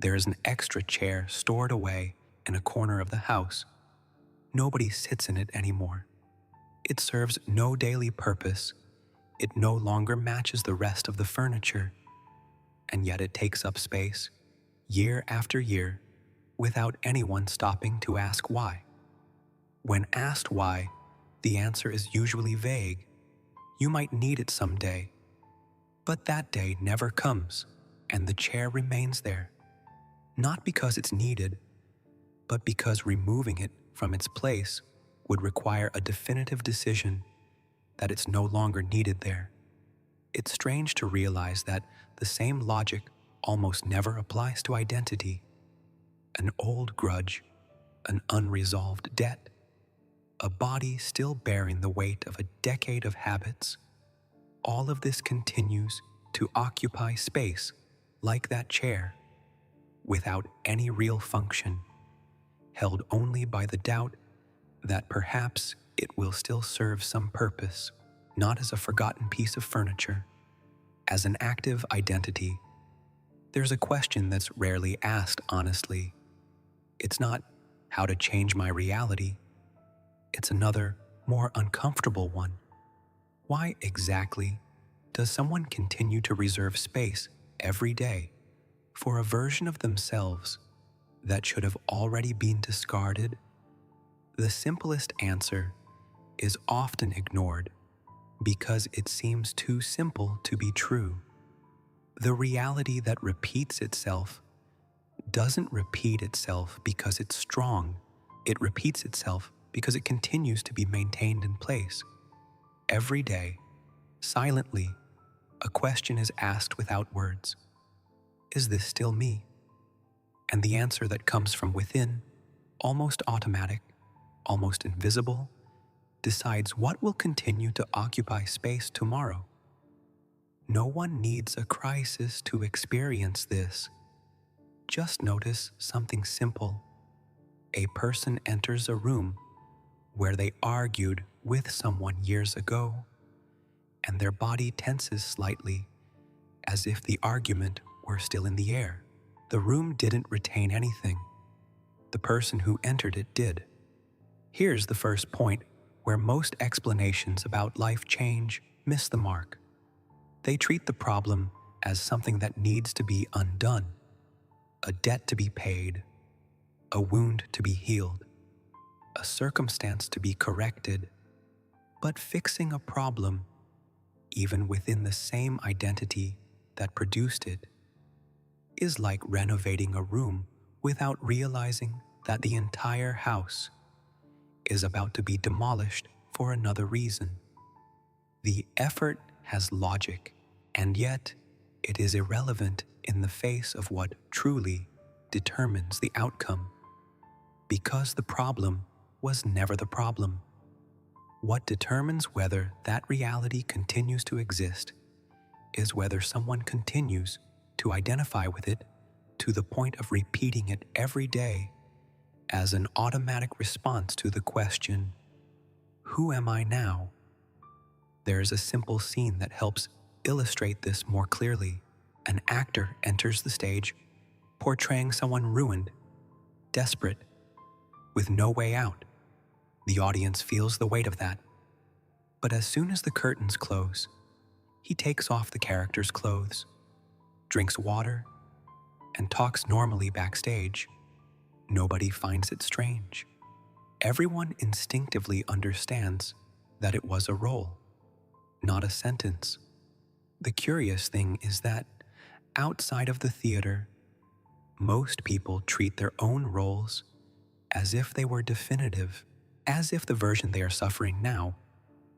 There is an extra chair stored away in a corner of the house. Nobody sits in it anymore. It serves no daily purpose. It no longer matches the rest of the furniture. And yet it takes up space, year after year, without anyone stopping to ask why. When asked why, the answer is usually vague. You might need it someday. But that day never comes, and the chair remains there. Not because it's needed, but because removing it from its place would require a definitive decision that it's no longer needed there. It's strange to realize that the same logic almost never applies to identity. An old grudge, an unresolved debt, a body still bearing the weight of a decade of habits. All of this continues to occupy space like that chair, without any real function, held only by the doubt that perhaps it will still serve some purpose, not as a forgotten piece of furniture, as an active identity. There's a question that's rarely asked honestly. It's not how to change my reality. It's another, more uncomfortable one. Why exactly does someone continue to reserve space every day for a version of themselves that should have already been discarded? The simplest answer is often ignored because it seems too simple to be true. The reality that repeats itself doesn't repeat itself because it's strong. It repeats itself because it continues to be maintained in place. Every day, silently, a question is asked without words. Is this still me? And the answer that comes from within, almost automatic, almost invisible, decides what will continue to occupy space tomorrow. No one needs a crisis to experience this. Just notice something simple. A person enters a room where they argued with someone years ago, and their body tenses slightly, as if the argument were still in the air. The room didn't retain anything. The person who entered it did. Here's the first point where most explanations about life change miss the mark. They treat the problem as something that needs to be undone, a debt to be paid, a wound to be healed, a circumstance to be corrected. But fixing a problem, even within the same identity that produced it, is like renovating a room without realizing that the entire house is about to be demolished for another reason. The effort has logic, and yet it is irrelevant in the face of what truly determines the outcome, because the problem was never the problem. What determines whether that reality continues to exist is whether someone continues to identify with it to the point of repeating it every day as an automatic response to the question, who am I now? There is a simple scene that helps illustrate this more clearly. An actor enters the stage, portraying someone ruined, desperate, with no way out. The audience feels the weight of that. But as soon as the curtains close, he takes off the character's clothes, drinks water, and talks normally backstage. Nobody finds it strange. Everyone instinctively understands that it was a role, not a sentence. The curious thing is that outside of the theater, most people treat their own roles as if they were definitive, as if the version they are suffering now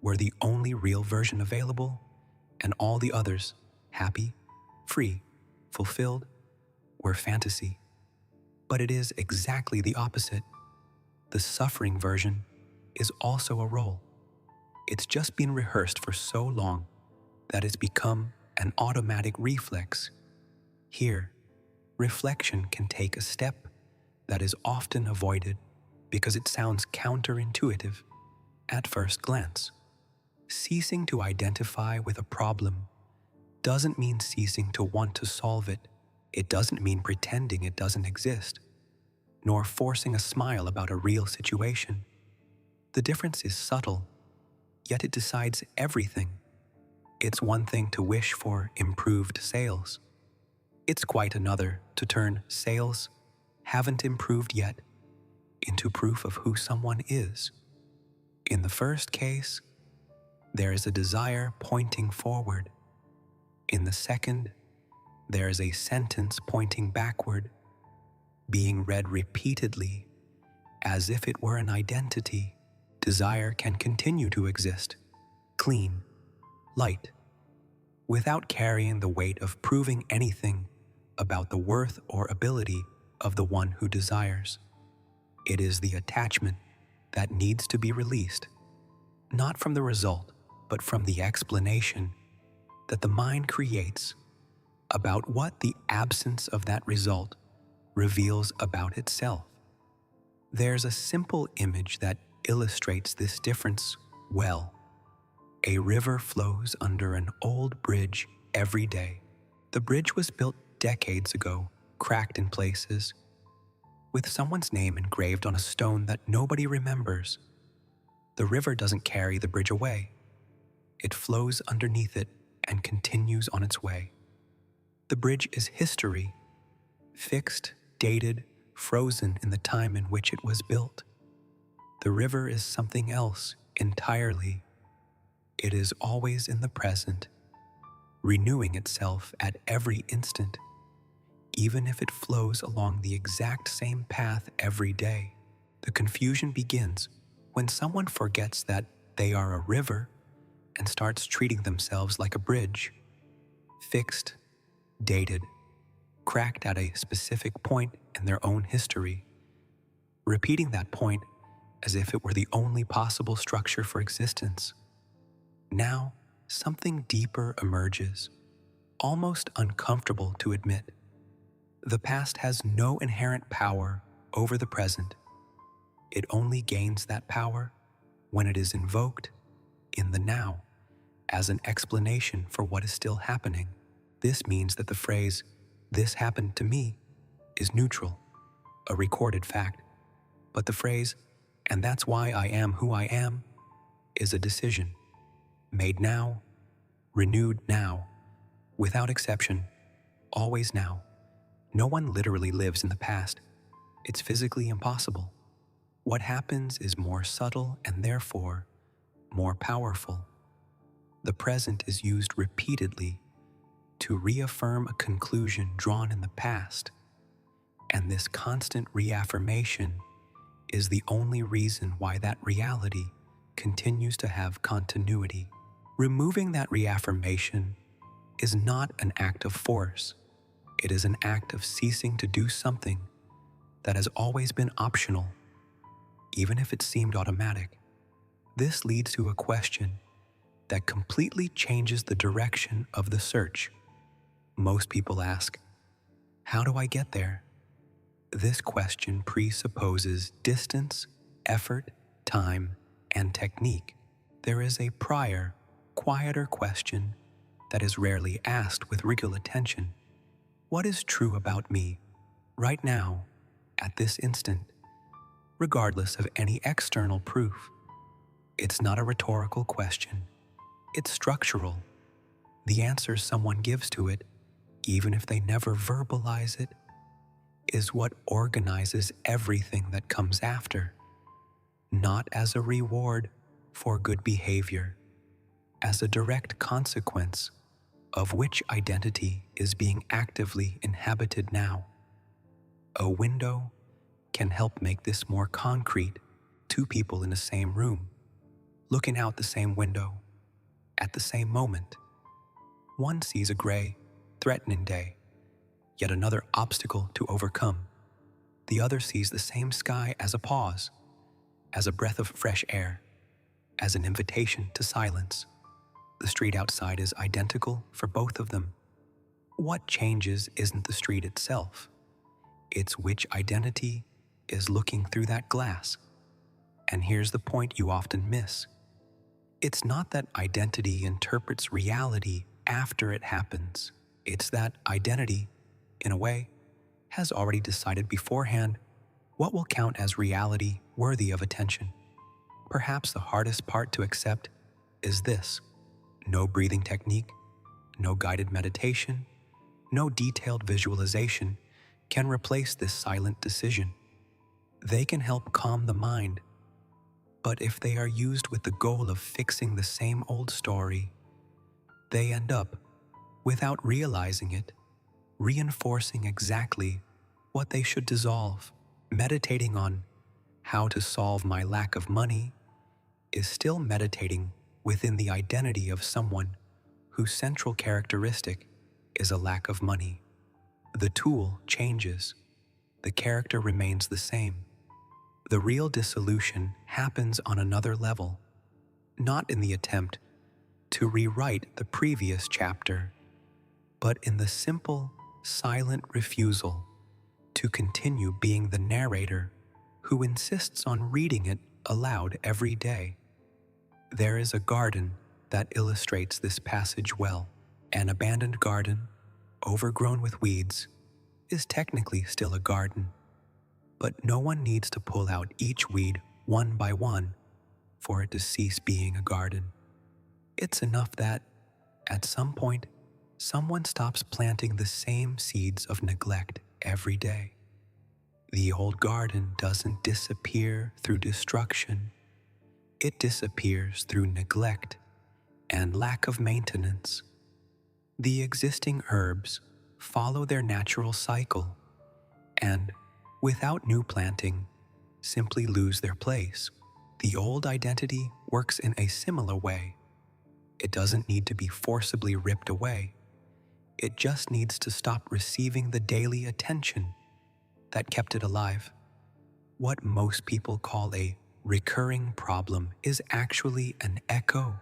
were the only real version available, and all the others, happy, free, fulfilled, were fantasy. But it is exactly the opposite. The suffering version is also a role. It's just been rehearsed for so long that it's become an automatic reflex. Here, reflection can take a step that is often avoided because it sounds counterintuitive at first glance. Ceasing to identify with a problem doesn't mean ceasing to want to solve it. It doesn't mean pretending it doesn't exist, nor forcing a smile about a real situation. The difference is subtle, yet it decides everything. It's one thing to wish for improved sales. It's quite another to turn sales haven't improved yet into proof of who someone is. In the first case, there is a desire pointing forward. In the second, there is a sentence pointing backward, being read repeatedly as if it were an identity. Desire can continue to exist, clean, light, without carrying the weight of proving anything about the worth or ability of the one who desires. It is the attachment that needs to be released, not from the result, but from the explanation that the mind creates about what the absence of that result reveals about itself. There's a simple image that illustrates this difference well. A river flows under an old bridge every day. The bridge was built decades ago, cracked in places, with someone's name engraved on a stone that nobody remembers. The river doesn't carry the bridge away. It flows underneath it and continues on its way. The bridge is history, fixed, dated, frozen in the time in which it was built. The river is something else entirely. It is always in the present, renewing itself at every instant, even if it flows along the exact same path every day. The confusion begins when someone forgets that they are a river and starts treating themselves like a bridge, fixed, dated, cracked at a specific point in their own history, repeating that point as if it were the only possible structure for existence. Now, something deeper emerges, almost uncomfortable to admit. The past has no inherent power over the present. It only gains that power when it is invoked in the now as an explanation for what is still happening. This means that the phrase, "this happened to me," is neutral, a recorded fact. But the phrase, "and that's why I am who I am," is a decision, made now, renewed now, without exception, always now. No one literally lives in the past. It's physically impossible. What happens is more subtle and therefore more powerful. The present is used repeatedly to reaffirm a conclusion drawn in the past, and this constant reaffirmation is the only reason why that reality continues to have continuity. Removing that reaffirmation is not an act of force. It is an act of ceasing to do something that has always been optional, even if it seemed automatic. This leads to a question that completely changes the direction of the search. Most people ask, "How do I get there?" This question presupposes distance, effort, time, and technique. There is a prior, quieter question that is rarely asked with real attention. What is true about me, right now, at this instant, regardless of any external proof? It's not a rhetorical question. It's structural. The answer someone gives to it, even if they never verbalize it, is what organizes everything that comes after, not as a reward for good behavior, as a direct consequence of which identity is being actively inhabited now. A window can help make this more concrete. Two people in the same room, looking out the same window, at the same moment. One sees a gray, threatening day, yet another obstacle to overcome. The other sees the same sky as a pause, as a breath of fresh air, as an invitation to silence. The street outside is identical for both of them. What changes isn't the street itself. It's which identity is looking through that glass. And here's the point you often miss. It's not that identity interprets reality after it happens. It's that identity in a way, has already decided beforehand what will count as reality worthy of attention. Perhaps the hardest part to accept is this: no breathing technique, no guided meditation, no detailed visualization can replace this silent decision. They can help calm the mind, but if they are used with the goal of fixing the same old story, they end up, without realizing it, reinforcing exactly what they should dissolve. Meditating on how to solve my lack of money is still meditating within the identity of someone whose central characteristic is a lack of money. The tool changes, the character remains the same. The real dissolution happens on another level, not in the attempt to rewrite the previous chapter, but in the simple, silent refusal to continue being the narrator who insists on reading it aloud every day. There is a garden that illustrates this passage well. An abandoned garden, overgrown with weeds, is technically still a garden, but no one needs to pull out each weed one by one for it to cease being a garden. It's enough that, at some point, someone stops planting the same seeds of neglect every day. The old garden doesn't disappear through destruction. It disappears through neglect and lack of maintenance. The existing herbs follow their natural cycle and, without new planting, simply lose their place. The old identity works in a similar way. It doesn't need to be forcibly ripped away. It just needs to stop receiving the daily attention that kept it alive. What most people call a recurring problem is actually an echo,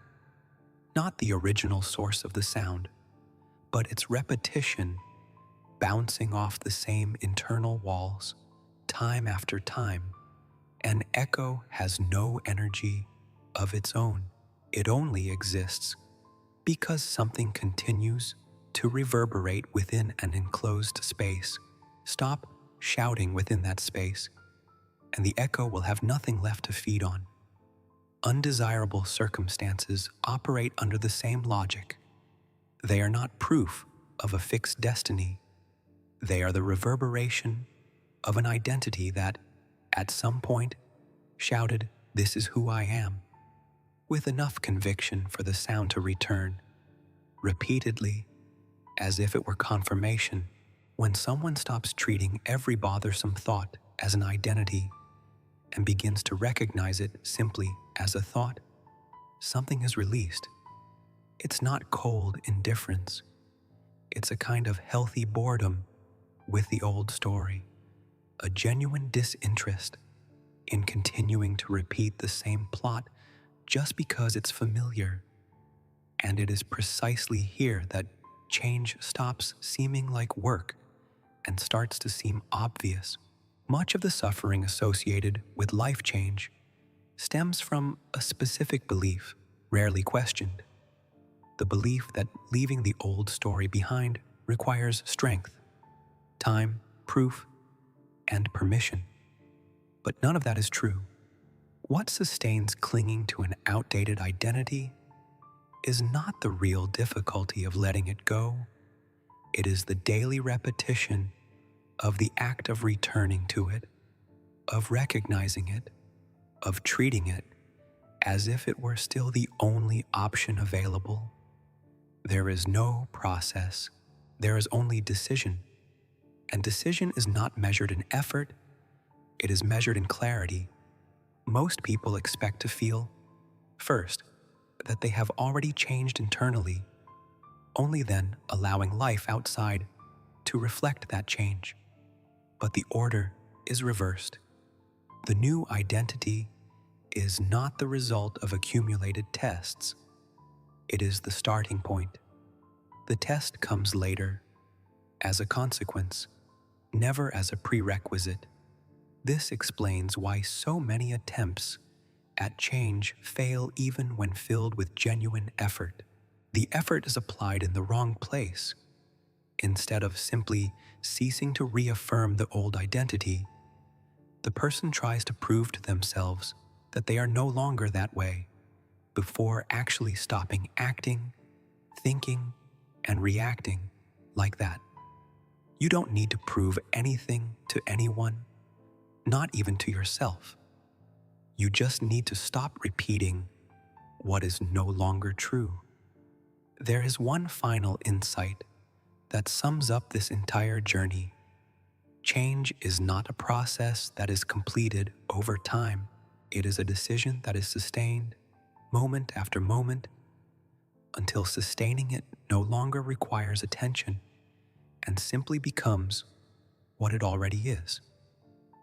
not the original source of the sound, but its repetition bouncing off the same internal walls time after time. An echo has no energy of its own. It only exists because something continues to reverberate within an enclosed space. Stop shouting within that space, and the echo will have nothing left to feed on. Undesirable circumstances operate under the same logic. They are not proof of a fixed destiny. They are the reverberation of an identity that, at some point, shouted, "This is who I am," with enough conviction for the sound to return, repeatedly, as if it were confirmation. When someone stops treating every bothersome thought as an identity and begins to recognize it simply as a thought, something is released. It's not cold indifference. It's a kind of healthy boredom with the old story, a genuine disinterest in continuing to repeat the same plot just because it's familiar. And it is precisely here that change stops seeming like work and starts to seem obvious. Much of the suffering associated with life change stems from a specific belief, rarely questioned. The belief that leaving the old story behind requires strength, time, proof, and permission. But none of that is true. What sustains clinging to an outdated identity is not the real difficulty of letting it go. It is the daily repetition of the act of returning to it, of recognizing it, of treating it as if it were still the only option available. There is no process, there is only decision. And decision is not measured in effort, it is measured in clarity. Most people expect to feel, first, that they have already changed internally, only then allowing life outside to reflect that change. But the order is reversed. The new identity is not the result of accumulated tests. It is the starting point. The test comes later, as a consequence, never as a prerequisite. This explains why so many attempts at change fail even when filled with genuine effort. The effort is applied in the wrong place. Instead of simply ceasing to reaffirm the old identity, the person tries to prove to themselves that they are no longer that way before actually stopping acting, thinking, and reacting like that. You don't need to prove anything to anyone, not even to yourself. You just need to stop repeating what is no longer true. There is one final insight that sums up this entire journey. Change is not a process that is completed over time. It is a decision that is sustained moment after moment until sustaining it no longer requires attention and simply becomes what it already is.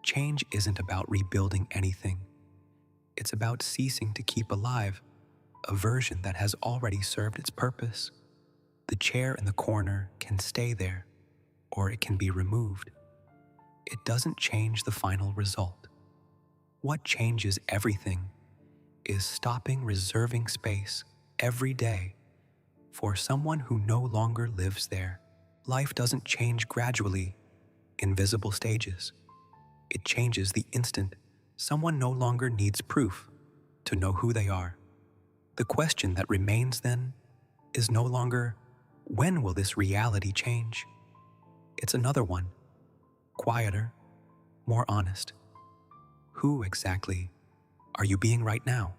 Change isn't about rebuilding anything. It's about ceasing to keep alive a version that has already served its purpose. The chair in the corner can stay there, or it can be removed. It doesn't change the final result. What changes everything is stopping reserving space every day for someone who no longer lives there. Life doesn't change gradually in visible stages. It changes the instant someone no longer needs proof to know who they are. The question that remains then is no longer, when will this reality change? It's another one, quieter, more honest. Who exactly are you being right now?